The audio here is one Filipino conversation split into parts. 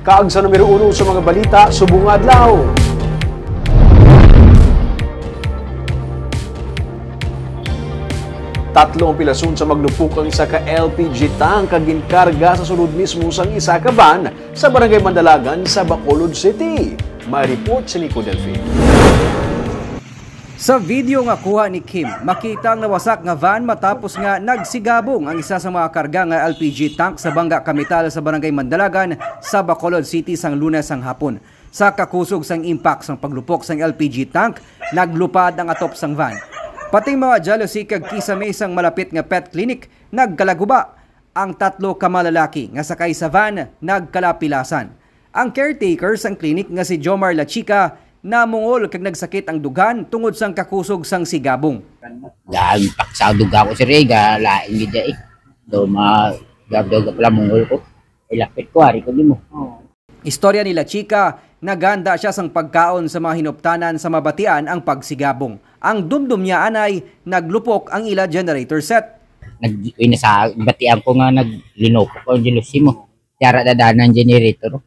Kaag sa numero 1 sa mga balita, subong adlaw. Tatlo ang pilason sa maglupok ang isa ka LPG tank kag ginkarga sa sulod mismo sang isa ka van sa Barangay Mandalagan sa Bacolod City. May report si Nico Delfin. Sa video nga kuha ni Kim, makita ang nawasak nga van matapos nga nagsigabong ang isa sa mga karga nga LPG tank sa Bangga Kamital sa Barangay Mandalagan sa Bacolod City sang Lunes ang hapon. Sa kakusog sang impact sang paglupok sang LPG tank, naglupad ang atop sang van. Pating mga jealousy kag kisame sang malapit nga pet clinic nagkalaguba. Ang tatlo ka malalaki nga sakay sa van nagkalapilasan. Ang caretaker sang clinic nga si Jomar Lachica namungol kag nagsakit ang dugan tungod sang kakusog sang sigabong. Dahil paksa duga ko si Rega, laing gida eh. Do magabdoga pala mungol ko. Ilapit ko, hari ko din mo. Istorya ni Lachica, naganda siya sang pagkaon sa mga hinuptanan sa mabatian ang pagsigabong. Ang dumdum niya anay, naglupok ang ila generator set. Sa batian ko nga naglinopok ko ang jealousy mo. Tiyara dadaan ang generator.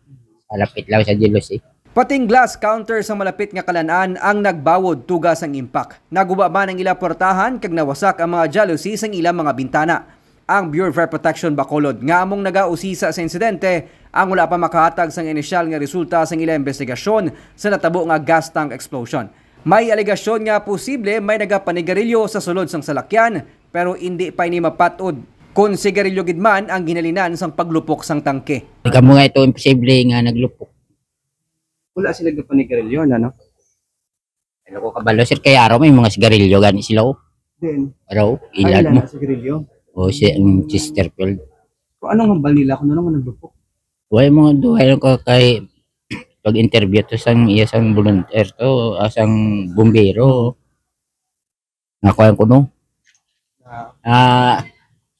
Palapit lang sa jealousy. Pating glass counter sa malapit nga kalanaan ang nagbawod tugas ang impact. Naguba man ang ila portahan kag nawasak ang mga jealousy sang ilang mga bintana. Ang Bureau of Fire Protection Bacolod nga among nagausisa sa insidente ang wala pa makahatag sang inisyal nga resulta sang ilang investigasyon sa natabo nga gas tank explosion. May alegasyon nga posible may nagapanigarilyo sa sulod sang salakyan pero hindi pa ini mapatod kung sigarilyo gid man ang ginalinan sang paglupok sang tangke. Ikaw nga ito imposible nga naglupok. Wala sila nagapanigarilyo ano? Ano ko kabalo sir kay araw may mga sigarilyo gani sila ko. Then Araw ilan mo. sigarilyo. O si ang Chesterfield. Kung anong hambal nila kung ano nga naglupok? Way mga duhay ko kay pag-interview to sang iya sang volunteer to asang bumbero. Nakuha ko no.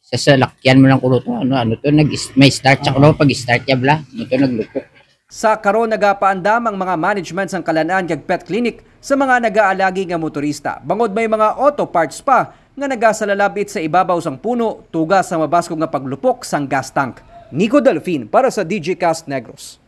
Sa salakyan mo lang ko to ano to may start sa ko pag-start ya bla. Ito naglupok. Sa karon nagapaandam ang mga management sang kalanaan kag pet clinic sa mga nagaalagi nga motorista. Bangod may mga auto parts pa nga nagasalalabit sa ibabaw sang puno tugas sa mabaskog nga paglupok sang gas tank. Nico Delfin para sa DG Cast Negros.